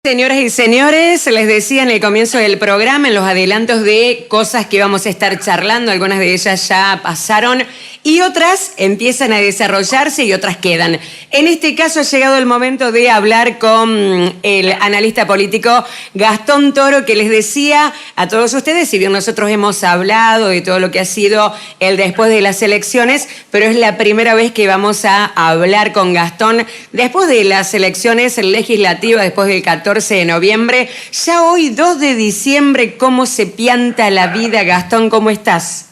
Señoras y señores, les decía en el comienzo del programa, en los adelantos de cosas que vamos a estar charlando, algunas de ellas ya pasaron y otras empiezan a desarrollarse y otras quedan. En este caso ha llegado el momento de hablar con el analista político Gastón Toro, que les decía a todos ustedes, si bien nosotros hemos hablado de todo lo que ha sido el después de las elecciones, pero es la primera vez que vamos a hablar con Gastón después de las elecciones legislativas, después del 14 de noviembre. Ya hoy, 2 de diciembre, ¿cómo se pianta la vida? Gastón, ¿cómo estás?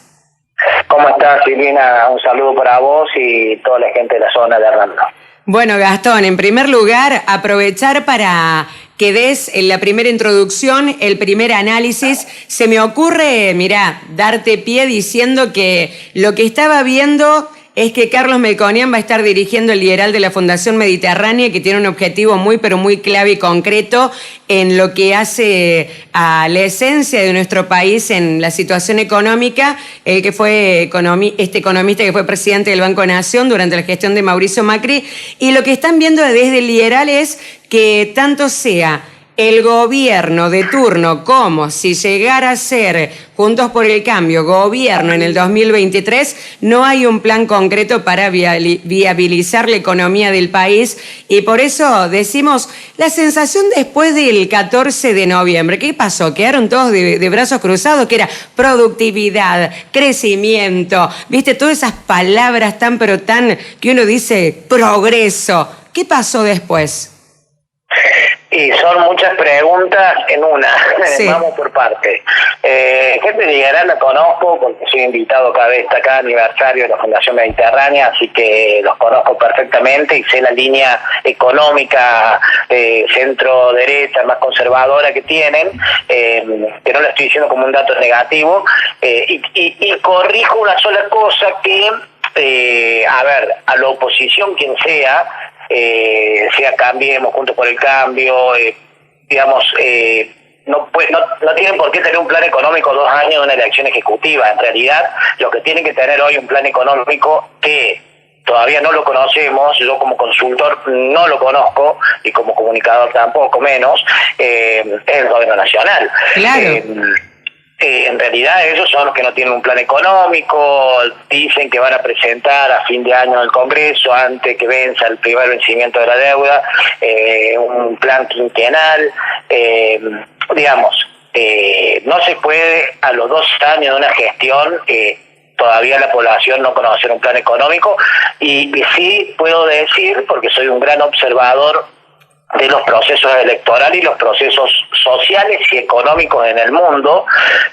¿Cómo estás, Silvina? Un saludo para vos y toda la gente de la zona de Hernando. Bueno, Gastón, en primer lugar, aprovechar para que des la primera introducción, el primer análisis. Se me ocurre, mirá, darte pie diciendo que lo que estaba viendo es que Carlos Melconian va a estar dirigiendo el liderazgo de la Fundación Mediterránea, que tiene un objetivo muy, pero muy clave y concreto en lo que hace a la esencia de nuestro país en la situación económica, el que fue este economista que fue presidente del Banco Nación durante la gestión de Mauricio Macri, y lo que están viendo desde el liderazgo es que tanto sea el gobierno de turno como si llegara a ser Juntos por el Cambio gobierno en el 2023, no hay un plan concreto para viabilizar la economía del país, y por eso decimos la sensación después del 14 de noviembre. ¿Qué pasó? Quedaron todos de brazos cruzados, que era productividad, crecimiento, viste, todas esas palabras tan pero tan que uno dice progreso. ¿Qué pasó después? Y son muchas preguntas en una. Sí. Vamos por partes. Gente de Liderazgo la conozco porque soy invitado cada vez a cada aniversario de la Fundación Mediterránea, así que los conozco perfectamente y sé la línea económica centro-derecha, más conservadora que tienen, que no la estoy diciendo como un dato negativo, y corrijo una sola cosa que, a la oposición, quien sea Cambiemos, Juntos por el Cambio, no tienen por qué tener un plan económico 2 años de una elección ejecutiva. En realidad, lo que tienen que tener hoy un plan económico que todavía no lo conocemos, yo como consultor no lo conozco y como comunicador tampoco menos, es el gobierno nacional. Claro. En realidad ellos son los que no tienen un plan económico, dicen que van a presentar a fin de año en el Congreso, antes que venza el primer vencimiento de la deuda, un plan quinquenal, no se puede a los 2 años de una gestión todavía la población no conocer un plan económico, y sí puedo decir, porque soy un gran observador de los procesos electorales y los procesos sociales y económicos en el mundo,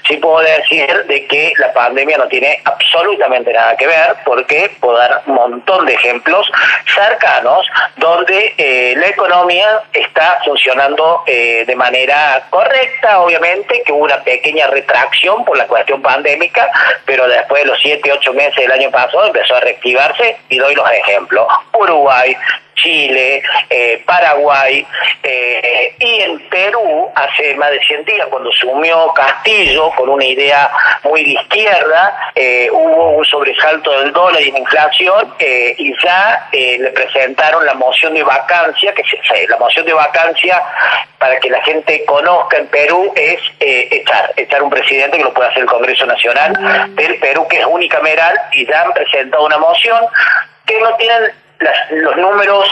sí puedo decir de que la pandemia no tiene absolutamente nada que ver, porque puedo dar un montón de ejemplos cercanos donde la economía está funcionando de manera correcta, obviamente, que hubo una pequeña retracción por la cuestión pandémica, pero después de los 7, 8 meses del año pasado empezó a reactivarse, y doy los ejemplos: Uruguay, Chile, Paraguay, y en Perú hace más de 100 días, cuando asumió Castillo con una idea muy de izquierda, hubo un sobresalto del dólar y la inflación, y ya le presentaron la moción de vacancia, la moción de vacancia, para que la gente conozca, en Perú es echar un presidente, que lo puede hacer el Congreso Nacional del Perú, que es unicameral, y ya han presentado una moción que no tienen los números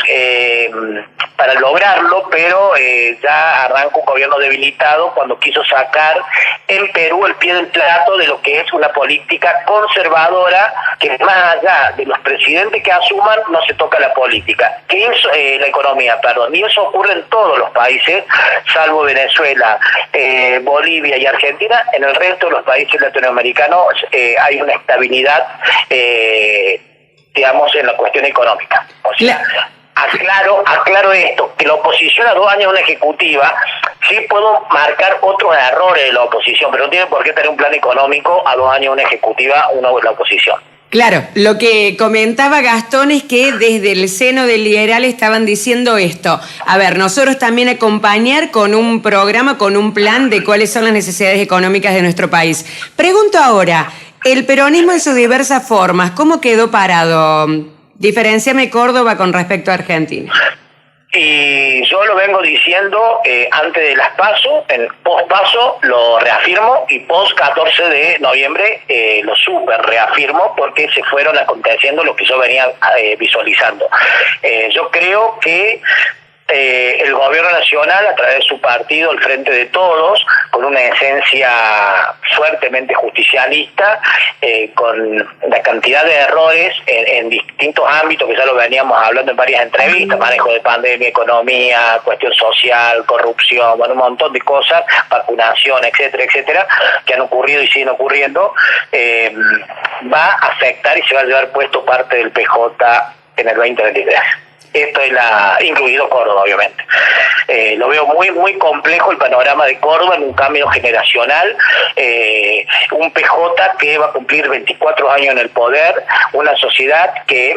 para lograrlo, pero ya arranca un gobierno debilitado cuando quiso sacar en Perú el pie del plato de lo que es una política conservadora, que más allá de los presidentes que asuman no se toca la política, que es la economía, y eso ocurre en todos los países, salvo Venezuela, Bolivia y Argentina. En el resto de los países latinoamericanos hay una estabilidad en la cuestión económica. O sea, aclaro esto, que la oposición a 2 años de una ejecutiva, sí puedo marcar otros errores de la oposición, pero no tiene por qué tener un plan económico a 2 años de una ejecutiva la oposición. Claro, lo que comentaba Gastón es que desde el seno del liderazgo estaban diciendo esto: a ver, nosotros también acompañar con un programa, con un plan de cuáles son las necesidades económicas de nuestro país. Pregunto ahora, el peronismo en sus diversas formas, ¿cómo quedó parado? Diferenciame Córdoba con respecto a Argentina. Y yo lo vengo diciendo antes de las PASO, en post-PASO lo reafirmo y post-14 de noviembre lo super reafirmo porque se fueron aconteciendo lo que yo venía visualizando. Yo creo que el gobierno nacional, a través de su partido, el Frente de Todos, con una esencia fuertemente justicialista, con la cantidad de errores en distintos ámbitos que ya lo veníamos hablando en varias entrevistas, manejo de pandemia, economía, cuestión social, corrupción, bueno, un montón de cosas, vacunación, etcétera, etcétera, que han ocurrido y siguen ocurriendo, va a afectar y se va a llevar puesto parte del PJ en el 2023. Esto es incluido Córdoba, obviamente. Lo veo muy complejo el panorama de Córdoba en un cambio generacional, un PJ que va a cumplir 24 años en el poder, una sociedad que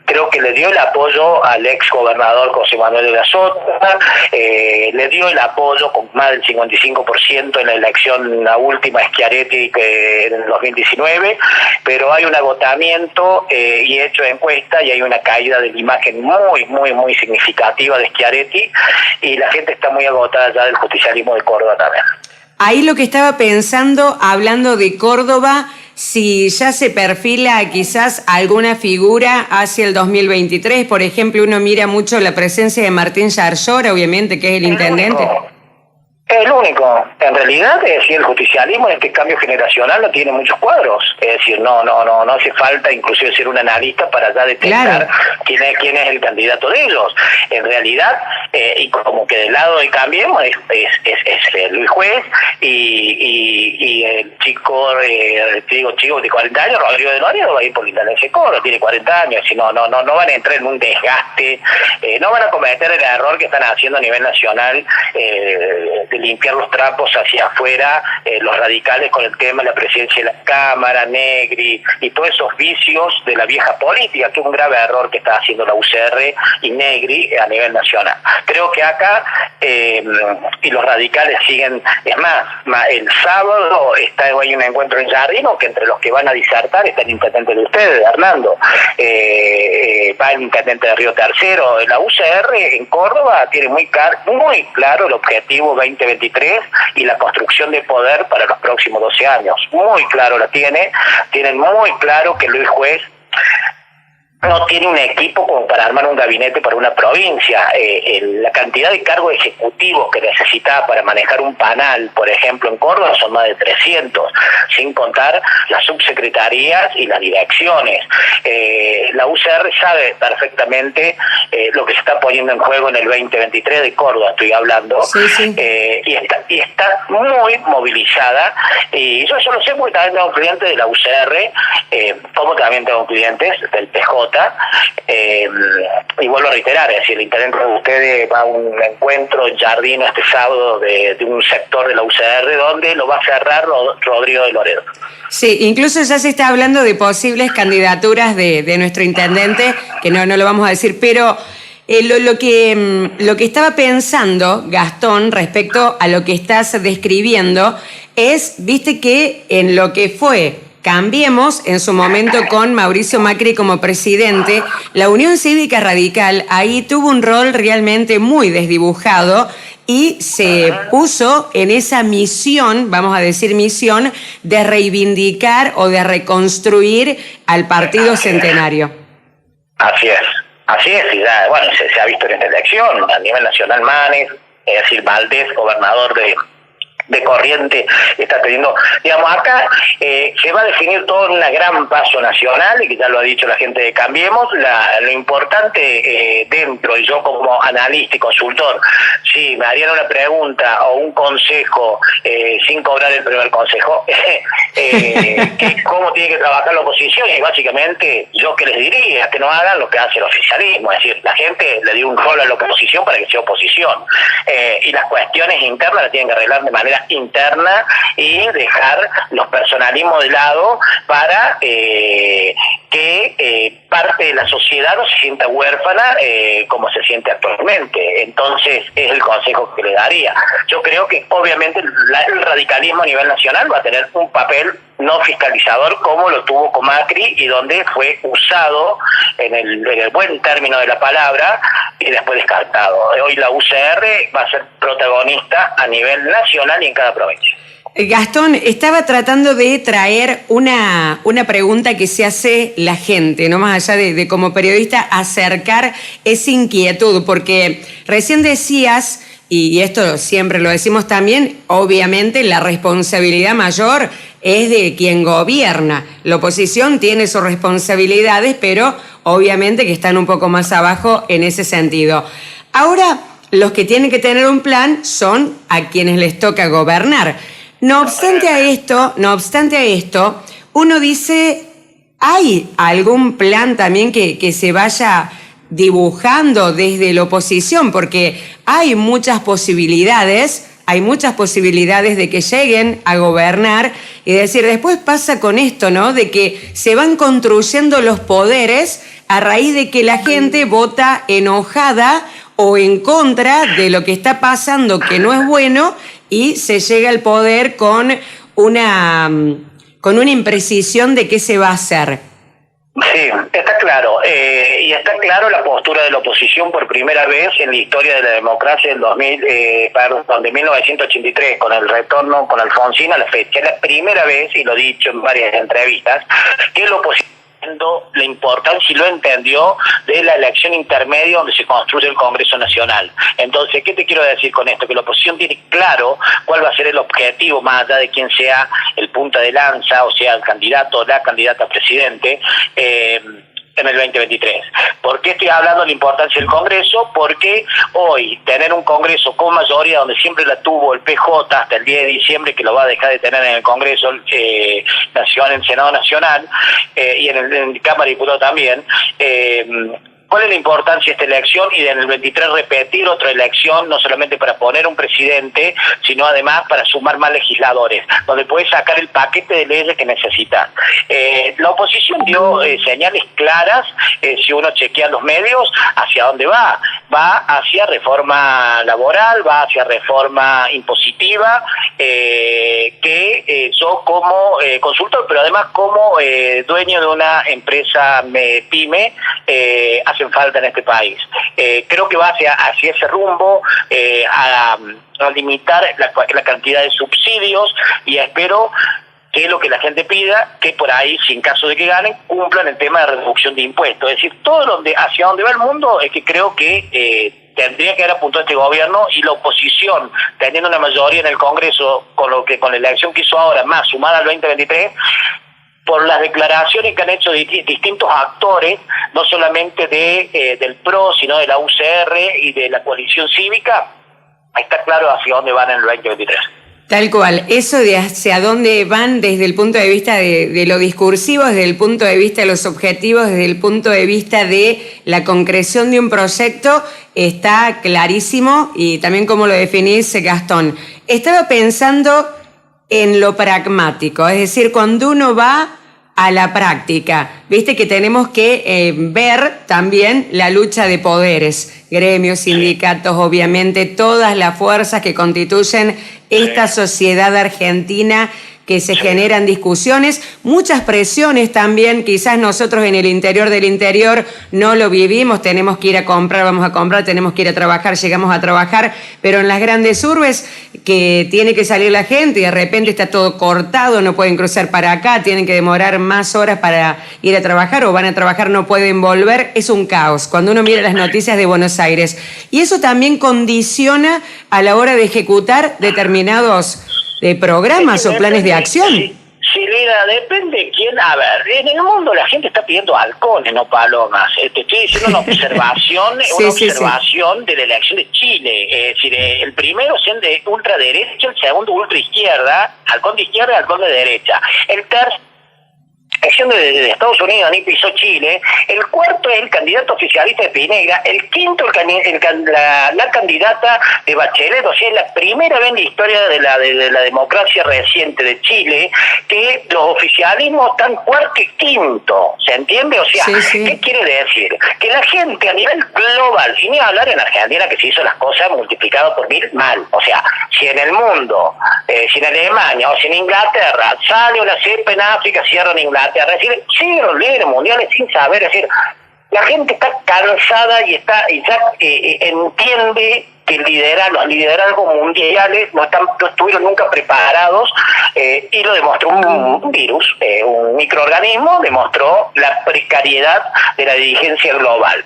creo que le dio el apoyo al ex gobernador José Manuel de la Sota, le dio el apoyo con más del 55% en la elección, la última Schiaretti en el 2019, pero hay un agotamiento y hecho de encuesta y hay una caída de la imagen muy significativa de Schiaretti y la gente está muy agotada ya del justicialismo de Córdoba también. Ahí lo que estaba pensando, hablando de Córdoba, si ya se perfila quizás alguna figura hacia el 2023, por ejemplo, uno mira mucho la presencia de Martín Yarlora, obviamente, que es el intendente. El único, en realidad, es decir, el justicialismo en este cambio generacional no tiene muchos cuadros, es decir, no hace falta inclusive ser un analista para ya detectar quién es el candidato de ellos. En realidad, y como que del lado de Cambiemos es Luis Juez y el chico de 40 años, Rodrigo de Loredo, va a ir por la intendencia de Córdoba, tiene 40 años, y no van a entrar en un desgaste, no van a cometer el error que están haciendo a nivel nacional, de limpiar los trapos hacia afuera, los radicales con el tema de la presidencia de la Cámara, Negri y todos esos vicios de la vieja política, que es un grave error que está haciendo la UCR y Negri a nivel nacional. Creo que acá, y los radicales siguen, es más, el sábado hay un encuentro en Jardino, que entre los que van a disertar está el intendente de ustedes, Hernando, va el intendente de Río Tercero. La UCR en Córdoba tiene muy claro el objetivo 2023 y la construcción de poder para los próximos 12 años. Muy claro la tienen muy claro que Luis Juez no tiene un equipo como para armar un gabinete para una provincia. La cantidad de cargos ejecutivos que necesitaba para manejar un panal, por ejemplo, en Córdoba son más de 300, sin contar las subsecretarías y las direcciones. La UCR sabe perfectamente lo que se está poniendo en juego en el 2023 de Córdoba, estoy hablando, sí. Y está muy movilizada. Y yo lo sé porque también tengo clientes de la UCR, como también tengo clientes del PJ. Y vuelvo a reiterar, es decir, el intendente de ustedes va a un encuentro en Jardino este sábado de un sector de la UCR donde lo va a cerrar Rodrigo de Loredo. Sí, incluso ya se está hablando de posibles candidaturas de nuestro intendente, que no lo vamos a decir, pero lo que estaba pensando, Gastón, respecto a lo que estás describiendo, es, viste que en lo que fue Cambiemos, en su momento con Mauricio Macri como presidente, la Unión Cívica Radical ahí tuvo un rol realmente muy desdibujado y se puso en esa misión, vamos a decir misión, de reivindicar o de reconstruir al Partido Centenario. Así es, y ya, bueno, se ha visto en esta elección, a nivel nacional Manes, es decir, Valdés, gobernador de Corrientes, está teniendo, digamos, acá se va a definir todo en una gran paso nacional, y que ya lo ha dicho la gente de Cambiemos. Lo importante dentro, y yo como analista y consultor, si me harían una pregunta o un consejo, sin cobrar el primer consejo, que cómo tiene que trabajar la oposición, y básicamente yo que les diría, que no hagan lo que hace el oficialismo, es decir, la gente le dio un rol a la oposición para que sea oposición, y las cuestiones internas las tienen que arreglar de manera interna y dejar los personalismos de lado para que parte de la sociedad no se sienta huérfana como se siente actualmente. Entonces es el consejo que le daría. Yo creo que obviamente el radicalismo a nivel nacional va a tener un papel no fiscalizador como lo tuvo con Macri y donde fue usado en el buen término de la palabra y después descartado. Hoy la UCR va a ser protagonista a nivel nacional y en cada provincia. Gastón, estaba tratando de traer una pregunta que se hace la gente, no más allá de como periodista, acercar esa inquietud, porque recién decías, y esto siempre lo decimos también, obviamente la responsabilidad mayor es de quien gobierna. La oposición tiene sus responsabilidades, pero obviamente que están un poco más abajo en ese sentido. Ahora, los que tienen que tener un plan son a quienes les toca gobernar. No obstante a esto, uno dice, ¿hay algún plan también que se vaya dibujando desde la oposición? Porque hay muchas posibilidades de que lleguen a gobernar y decir, después pasa con esto, ¿no? De que se van construyendo los poderes a raíz de que la gente vota enojada o en contra de lo que está pasando, que no es bueno, y se llega al poder con una imprecisión de qué se va a hacer. Sí, está claro. Y está claro la postura de la oposición por primera vez en la historia de la democracia de 1983, con el retorno con Alfonsín a la fecha. Es la primera vez, y lo he dicho en varias entrevistas, que la oposición la importancia y lo entendió de la elección intermedia donde se construye el Congreso Nacional. Entonces, ¿qué te quiero decir con esto? Que la oposición tiene claro cuál va a ser el objetivo, más allá de quién sea el punta de lanza, o sea, el candidato o la candidata a presidente, en el 2023. ¿Por qué estoy hablando de la importancia del Congreso? Porque hoy tener un Congreso con mayoría, donde siempre la tuvo el PJ hasta el 10 de diciembre, que lo va a dejar de tener en el Congreso Nacional, en el Senado Nacional, y en Cámara de Diputados también, ¿cuál es la importancia de esta elección? Y en el 23 repetir otra elección, no solamente para poner un presidente, sino además para sumar más legisladores, donde puede sacar el paquete de leyes que necesita. La oposición dio señales claras, si uno chequea los medios, hacia dónde va. Va hacia reforma laboral, va hacia reforma impositiva, que yo como consultor, pero además como dueño de una empresa pyme, hacen falta en este país. Creo que va hacia ese rumbo, a limitar la cantidad de subsidios, y espero que es lo que la gente pida, que por ahí, si en caso de que ganen, cumplan el tema de reducción de impuestos. Es decir, hacia donde va el mundo es que creo que tendría que haber apuntado este gobierno, y la oposición, teniendo una mayoría en el Congreso, con la elección que hizo ahora, más sumada al 2023, por las declaraciones que han hecho distintos actores, no solamente del PRO, sino de la UCR y de la coalición cívica, está claro hacia dónde van en el 2023. Tal cual, eso de hacia dónde van desde el punto de vista de lo discursivo, desde el punto de vista de los objetivos, desde el punto de vista de la concreción de un proyecto, está clarísimo, y también como lo definís, Gastón. Estaba pensando en lo pragmático, es decir, cuando uno va a la práctica, viste que tenemos que ver también la lucha de poderes, gremios, sindicatos, obviamente todas las fuerzas que constituyen esta sociedad argentina, que se generan discusiones, muchas presiones también. Quizás nosotros en el interior del interior no lo vivimos, tenemos que ir a comprar, vamos a comprar, tenemos que ir a trabajar, llegamos a trabajar, pero en las grandes urbes, que tiene que salir la gente y de repente está todo cortado, no pueden cruzar para acá, tienen que demorar más horas para ir a trabajar, o van a trabajar, no pueden volver, es un caos cuando uno mira las noticias de Buenos Aires. Y eso también condiciona a la hora de ejecutar determinados programas o planes de acción. Sí, Lina, depende de quién. A ver, en el mundo la gente está pidiendo halcones, no palomas. Te estoy diciendo una observación, de la elección de Chile. Es decir, el primero siendo de ultraderecha, el segundo ultraizquierda, halcón de izquierda y halcón de derecha. El elección de Estados Unidos ni pisó Chile, el cuarto es el candidato oficialista de Pinegra, el quinto la candidata de Bachelet. O sea, es la primera vez en la historia de la democracia reciente de Chile que los oficialismos están cuarto y quinto, ¿se entiende? O sea, ¿qué quiere decir? Que la gente a nivel global, sin ni hablar en Argentina que se hizo las cosas multiplicado por 1000, mal. O sea, si en el mundo, si en Alemania o si en Inglaterra sale una cepa en África, cierran Inglaterra, es decir, siguen los líderes mundiales sin saber, es decir, la gente está cansada y ya entiende que los liderazgos mundiales no estuvieron nunca preparados, y lo demostró un virus, un microorganismo, demostró la precariedad de la dirigencia global.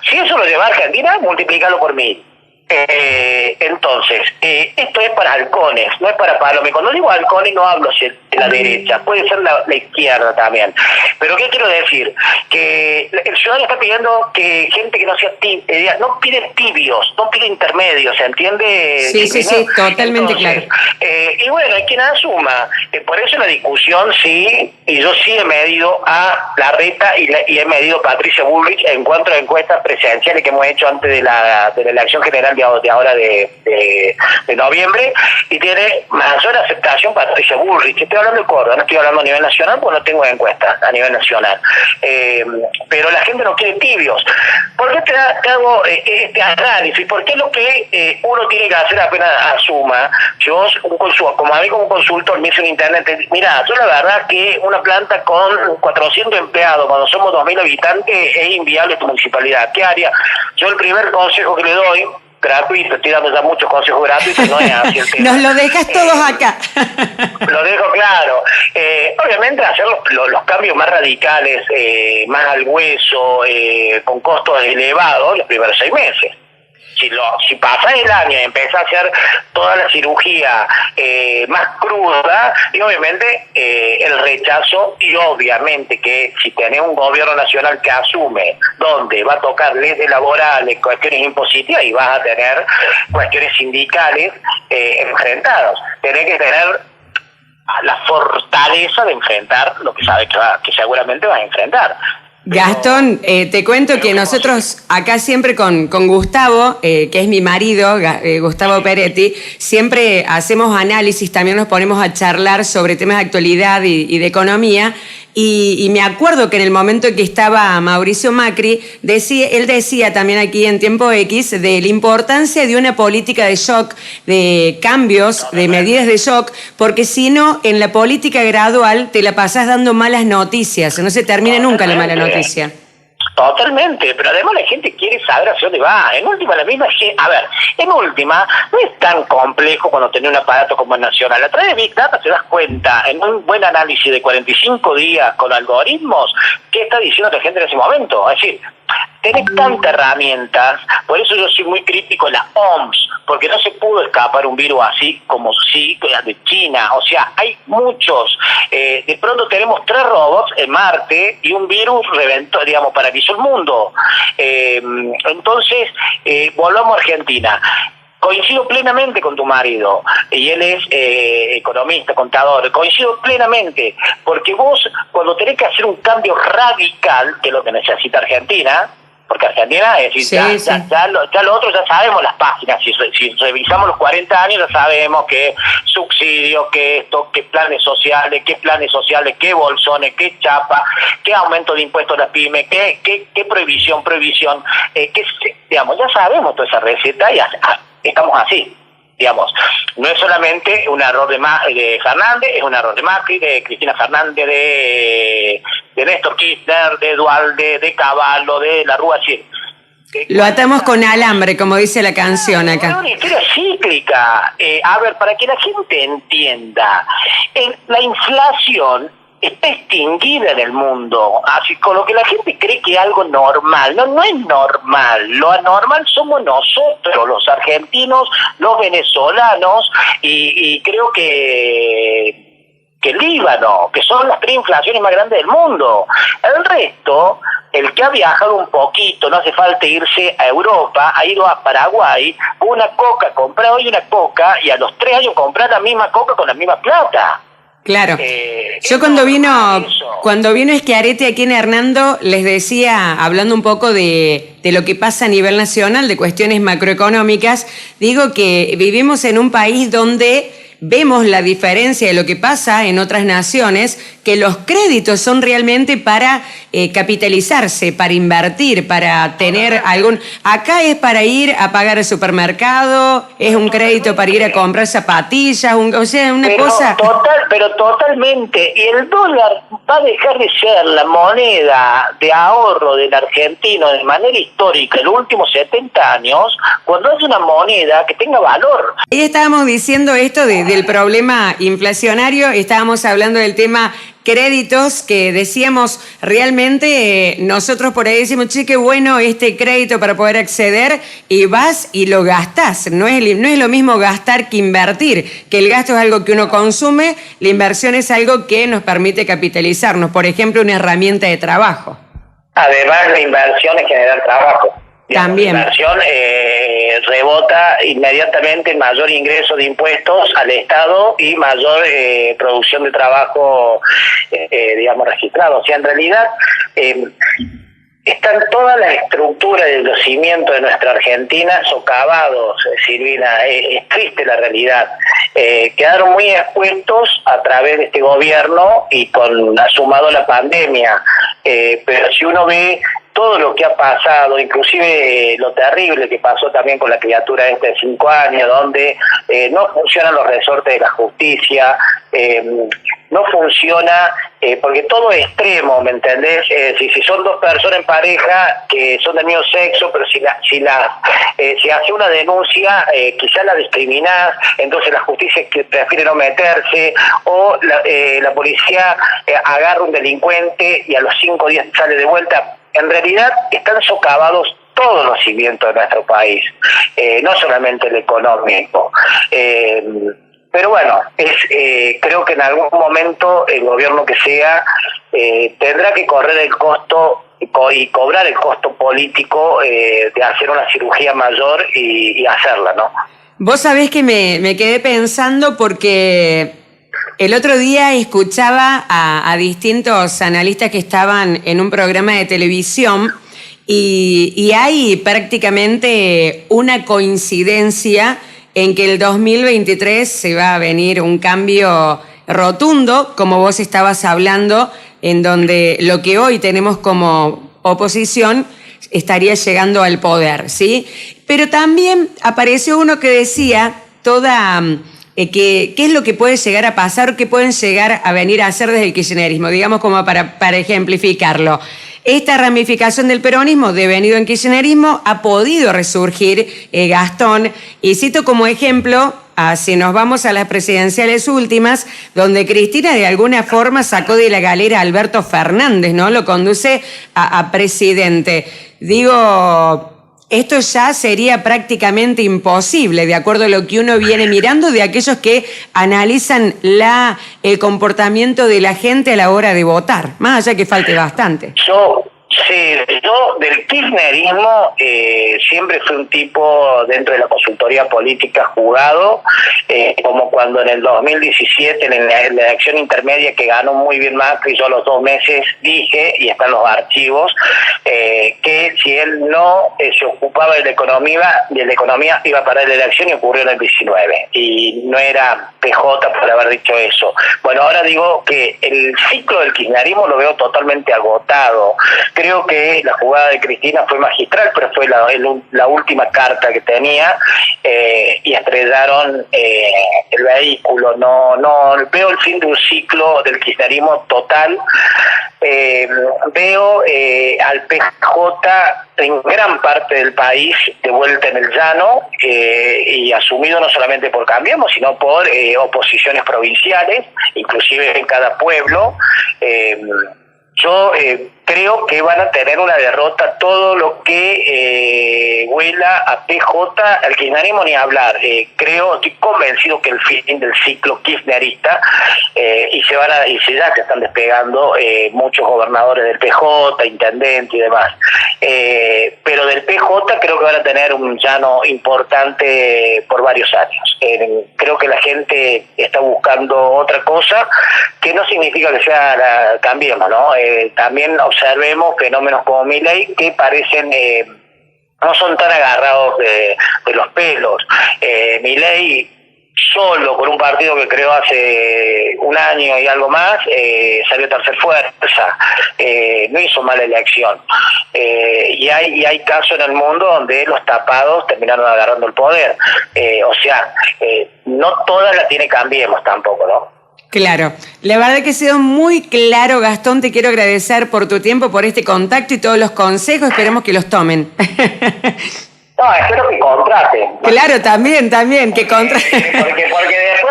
Si eso lo lleva a Argentina, multiplícalo por 1000. Entonces, esto es para halcones, no es para palomes. Cuando digo halcones no hablo de la derecha, puede ser la izquierda también. Pero ¿qué quiero decir? Que el ciudadano está pidiendo que gente que no sea tibia, no pide tibios, no pide intermedios, ¿se entiende? Sí, totalmente. Entonces, claro. Y bueno, hay quien asuma. Por eso la discusión sí, y yo sí he medido a Larreta y he medido a Patricia Bullrich en cuanto a encuestas presenciales que hemos hecho antes de la elección general de ahora de noviembre, y tiene mayor aceptación Patricia Bullrich. Estoy hablando de Córdoba, no estoy hablando a nivel nacional porque no tengo encuestas a nivel nacional. Pero la gente no quiere tibios. ¿Por qué te hago este análisis? Porque es lo que uno tiene que hacer apenas asuma. Yo, como a mí como consultor, me hice un internet. Mira, yo la verdad que una planta con 400 empleados, cuando somos 2000 habitantes, es inviable tu municipalidad. ¿Qué haría? Yo el primer consejo que le doy, gratuito, estoy dando ya muchos consejos gratuitos, no es así el tema. Nos lo dejas todos acá. Lo dejo claro. Obviamente hacer los cambios más radicales, más al hueso, con costos elevados, los primeros 6 meses. Si pasas el año y empiezas a hacer toda la cirugía más cruda, y obviamente el rechazo, y obviamente que si tenés un gobierno nacional que asume donde va a tocar leyes laborales, cuestiones impositivas, y vas a tener cuestiones sindicales enfrentadas. Tenés que tener la fortaleza de enfrentar lo que sabes que seguramente vas a enfrentar. Gastón, te cuento que nosotros acá siempre con Gustavo, que es mi marido, Gustavo Peretti, siempre hacemos análisis, también nos ponemos a charlar sobre temas de actualidad y de economía. Y me acuerdo que en el momento en que estaba Mauricio Macri, él decía también aquí en Tiempo X de la importancia de una política de shock, de cambios, de medidas de shock, porque si no, en la política gradual te la pasás dando malas noticias, no se termina nunca la mala noticia. Totalmente, pero además la gente quiere saber hacia dónde va. En última, la misma gente, en última, no es tan complejo cuando tenés un aparato como el Nacional. A través de Big Data te das cuenta, en un buen análisis de 45 días con algoritmos, qué está diciendo la gente en ese momento. Es decir, tenés tantas herramientas, por eso yo soy muy crítico en la OMS, porque no se pudo escapar un virus así como sí de China. O sea, hay muchos. De pronto tenemos 3 robots en Marte y un virus reventó, paralizó el mundo. Entonces, volvamos a Argentina. Coincido plenamente con tu marido, y él es economista, contador. Coincido plenamente, porque vos, cuando tenés que hacer un cambio radical, que es lo que necesita Argentina, porque Argentina, es decir, ya lo otro ya sabemos las páginas. Si revisamos los 40 años, ya sabemos que subsidios, que esto, que planes sociales, qué bolsones, qué chapa, qué aumento de impuestos a las pymes, qué prohibición, ya sabemos toda esa receta y estamos así. No es solamente un error de Fernández, es un error de Macri, de Cristina Fernández, de Néstor Kirchner, de Dualde, de Cavallo, de la Rúa. Lo atamos con alambre, como dice la canción acá. Es una historia cíclica. Para que la gente entienda, la inflación está extinguida en el mundo, así con lo que la gente cree que es algo normal. No es normal. Lo anormal somos nosotros, los argentinos, los venezolanos, y creo que el Líbano, que son las 3 inflaciones más grandes del mundo. El resto, el que ha viajado un poquito, no hace falta irse a Europa, ha ido a Paraguay, una coca, comprar hoy una coca, y a los 3 años comprar la misma coca con la misma plata. Claro. Yo cuando vino Schiaretti aquí en Hernando, les decía, hablando un poco de lo que pasa a nivel nacional, de cuestiones macroeconómicas, digo que vivimos en un país donde vemos la diferencia de lo que pasa en otras naciones, que los créditos son realmente para capitalizarse, para invertir, para tener algún... Acá es para ir a pagar el supermercado, es un crédito para ir a comprar zapatillas, o sea, una cosa... Pero totalmente. Y el dólar va a dejar de ser la moneda de ahorro del argentino de manera histórica en los últimos 70 años, cuando es una moneda que tenga valor. Ahí estábamos diciendo esto del problema inflacionario, estábamos hablando del tema créditos, que decíamos realmente, nosotros por ahí decimos, che, qué bueno este crédito para poder acceder, y vas y lo gastás. No es lo mismo gastar que invertir, que el gasto es algo que uno consume, la inversión es algo que nos permite capitalizarnos, por ejemplo, una herramienta de trabajo. Además, la inversión es generar trabajo. También. La inversión rebota inmediatamente en mayor ingreso de impuestos al Estado y mayor producción de trabajo, registrado. O sea, en realidad están todas las estructuras de los cimientos de nuestra Argentina socavados, Silvina. Es triste la realidad. Quedaron muy expuestos a través de este gobierno y sumado la pandemia. Pero si uno ve todo lo que ha pasado, inclusive lo terrible que pasó también con la criatura de 5 años, donde no funcionan los resortes de la justicia, no funciona, porque todo es extremo, ¿me entendés? Si son dos personas en pareja que son del mismo sexo, pero si hace una denuncia, quizás la discriminás, entonces la justicia prefiere no meterse, o la policía agarra un delincuente y a los 5 días sale de vuelta. En realidad están socavados todos los cimientos de nuestro país, no solamente el económico. Pero bueno, creo que en algún momento el gobierno que sea tendrá que correr el costo y cobrar el costo político de hacer una cirugía mayor y hacerla, ¿no? Vos sabés que me quedé pensando porque el otro día escuchaba a distintos analistas que estaban en un programa de televisión y hay prácticamente una coincidencia en que el 2023 se va a venir un cambio rotundo, como vos estabas hablando, en donde lo que hoy tenemos como oposición estaría llegando al poder, ¿sí? Pero también apareció uno que decía qué es lo que puede llegar a pasar, qué pueden llegar a venir a hacer desde el kirchnerismo, digamos como para ejemplificarlo. Esta ramificación del peronismo devenido en kirchnerismo ha podido resurgir, Gastón, y cito como ejemplo, si nos vamos a las presidenciales últimas, donde Cristina de alguna forma sacó de la galera a Alberto Fernández, ¿no? Lo conduce a presidente. Digo, esto ya sería prácticamente imposible, de acuerdo a lo que uno viene mirando de aquellos que analizan el comportamiento de la gente a la hora de votar, más allá que falte bastante. Yo del kirchnerismo siempre fui un tipo dentro de la consultoría política jugado, como cuando en el 2017 en la elección intermedia que ganó muy bien Macri, yo a los 2 meses dije, y están los archivos, que si él no se ocupaba de la economía iba a parar la elección, y ocurrió en el 19, y no era PJ por haber dicho eso. Bueno, ahora digo que el ciclo del kirchnerismo lo veo totalmente agotado. Creo que la jugada de Cristina fue magistral, pero fue la última carta que tenía, y estrellaron el vehículo. No veo el fin de un ciclo del kirchnerismo total. Veo al PJ en gran parte del país de vuelta en el llano, y asumido no solamente por Cambiemos, sino por oposiciones provinciales, inclusive en cada pueblo. Yo creo que van a tener una derrota todo lo que huela a PJ, al kirchnerismo ni hablar. Estoy convencido que el fin del ciclo kirchnerista, y ya se están despegando muchos gobernadores del PJ, intendentes y demás. Pero del PJ creo que van a tener un llano importante por varios años. Creo que la gente está buscando otra cosa, que no significa que sea cambiemos, ¿no? También observemos fenómenos como Milei que parecen no son tan agarrados de los pelos. Milei solo con un partido que creó hace un año y algo más, salió tercer fuerza, no hizo mala elección. Y hay casos en el mundo donde los tapados terminaron agarrando el poder. No todas la tiene Cambiemos tampoco, ¿no? Claro, la verdad que ha sido muy claro, Gastón, te quiero agradecer por tu tiempo, por este contacto y todos los consejos, esperemos que los tomen. No, espero que contraten. Claro, también, que contraten. Porque después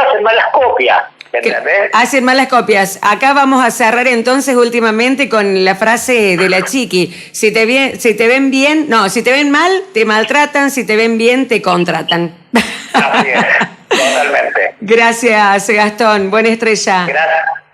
hacen malas copias, ¿entendés? Hacen malas copias. Acá vamos a cerrar entonces últimamente con la frase de la Chiqui. Si te ven mal, te maltratan, si te ven bien, te contratan. Así es, totalmente. Gracias, Gastón. Buena estrella. Gracias.